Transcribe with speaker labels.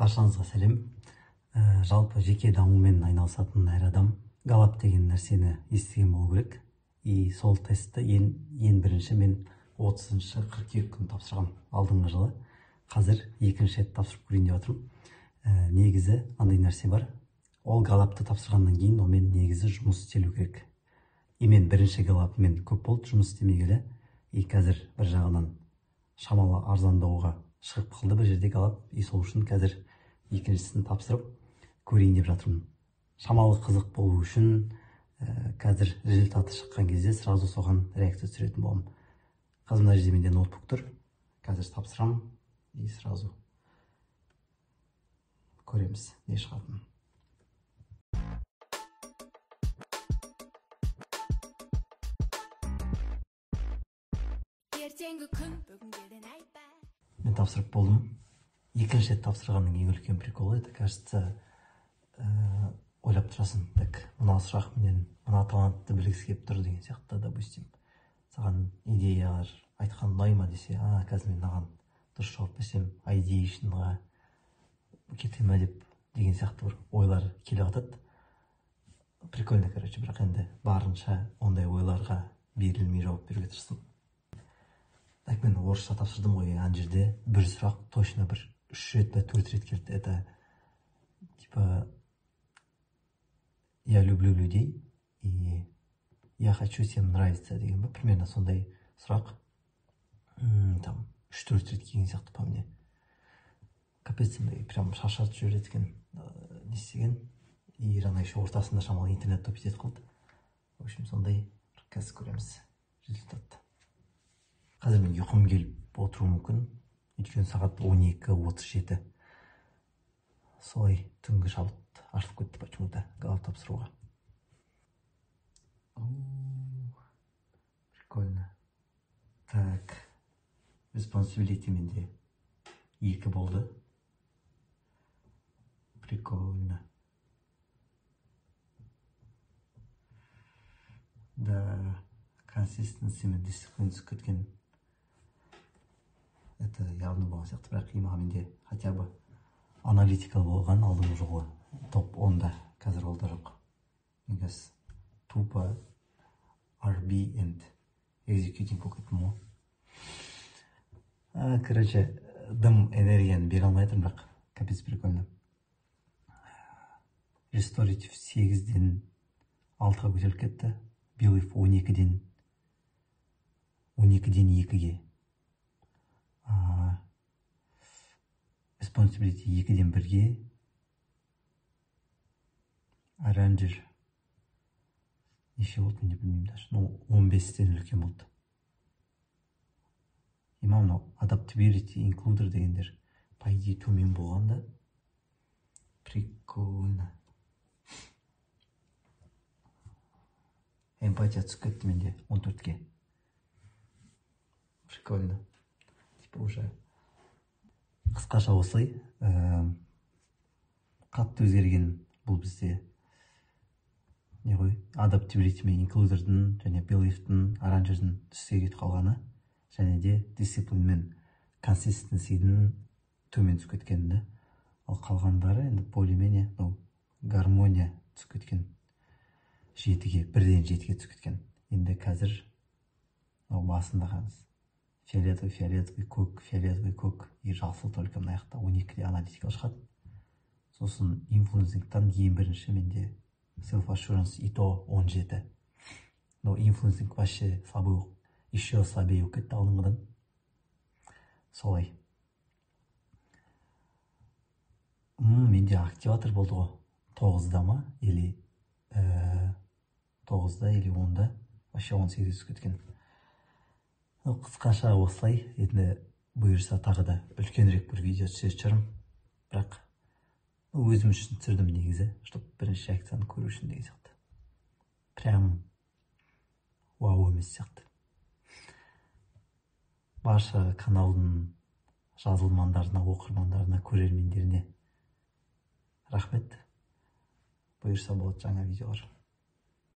Speaker 1: Баршаңызға сәлем. Жалпы жеке дамумен айналысатын әр адам галап деген нәрсені естіген болу керек. И сол тестті ең бірінші мен 30-шы қыркүйек күні тапсырғам алдыңғы жылы. Қазір екінші рет тапсырып көрейін деп жатырмын. Негізі андай нәрсе бар. Ол галапты тапсырғаннан кейін мен негізі жұмыс істелу керек. И мен бірінші галапымен көп болды жұмыс істемегелі. И қазір бір жағынан шамалы арзандауға шығып қалды бір жерде галап. И сол үшін қазір екіншісін тапсырып көрейін деп жатырмын. Шамалы қызық болу үшін қазір результаты шыққан кезде сразу соған реакция түсіретін боламын. Қазір мына жерде менде ноутбук тұр. Қазір тапсырамын и сразу көреміз не шығатынын. Мен тапсырып болдым. Екінші рет тапсырғанның ең үлкен приколы, это кажется, ойлап тұрасың, так, мына сұрақ менен мына талантты білгісі келіп тұр деген сияқты, допустим. Саған идеялар айтқан ұнай ма десе, қазір мен мынаған дұрыс жауап берсем, ideationға кете ме деген сияқты бір ойлар келе жатады. Прикольно, короче, бірақ енді барынша ондай ойларға берілмей жауап беруге тырыстым. Так, мен орысша тапсырдым ғой, ана жерде бір сұрақ точно бір 3 рет па 4 рет келді. Это типа я люблю людей и я хочу всем нравиться деген ба, примерно сондай сұрақ. Там 3-4 рет келген сияқты по мне. Капец, прям шаршатып жібереді екен, не істеген. И жаңа еще ортасында шамалы интернет топить етіп қалды. В общем, сондай қазір көреміз результатты. Қазір мен ұйқым келіп отыруы мүмкін. Өйткені сағат 12:37. Солай түнгі шабыт артып кетті почему-то галап тапсыруға. Прикольно. Так, responsibility менде 2 болды. Прикольно. Да, consistency мен дисциплина түсіп кеткен. Это явно болған сияқты, бірақ имаға менде хотя бы аналитикал болған алдыңғы жолы топ 10-да, қазір ол да жоқ. Мен қазір тупо RB and executing болып кеттім ғой. Короче, дым энергияны бере алмай жатырмын, бірақ капец прикольно. Restorative 8-ден 6-ға көтеріліп кетті. Belief 12-ден 2-ге. Responsibility 2-ден 1-ге. Arranger неше болды, мен де білмеймін даже. 15-тен үлкен болды. Има мынау adaptability, includer дегендер по идее төмен болғанда. Прикольно. Эмпатия түсіп кетті менде 14-ге. Прикольно. Типа уже қысқаша осылай. Қатты өзгерген бұл бізде не ғой, adaptability мен includer'дың және belief'тің, arranger'дың түске кетіп қалғаны, және де discipline мен consistency'дің төмен түсіп кеткенінде. Ал қалғандары енді более-менее гармония түсіп кеткен. 7-ге, 1-ден 7-ге түсіп кеткен. Енді қазір басында қаңыз. Фиолетовый, көк, и жасыл только мына жақта 12-де аналитикал шығады. Сосын инфлюенсингтан ең бірінші менде self-assurance и то 17. Но инфлюенсинг вообще слабый, еще слабее болып кетті алдыңғыдан. Солай. Менде активатор болды ғой. 9-да ма, или 9-да, или 10-да. Вообще 18-де түсіп кеткен. Қысқаша осылай. Енді бұйырса тағы да үлкенірек бір видео түсетін шығармын. Бірақ өзім үшін түсірдім негізі, чтобы бірінші реакцияны көру үшін деген сияқты. Прям вау емес сияқты. Барша каналдың жазылмандарына, оқырмандарына, көрермендеріне рахмет. Бұйырса болады жаңа видеолар.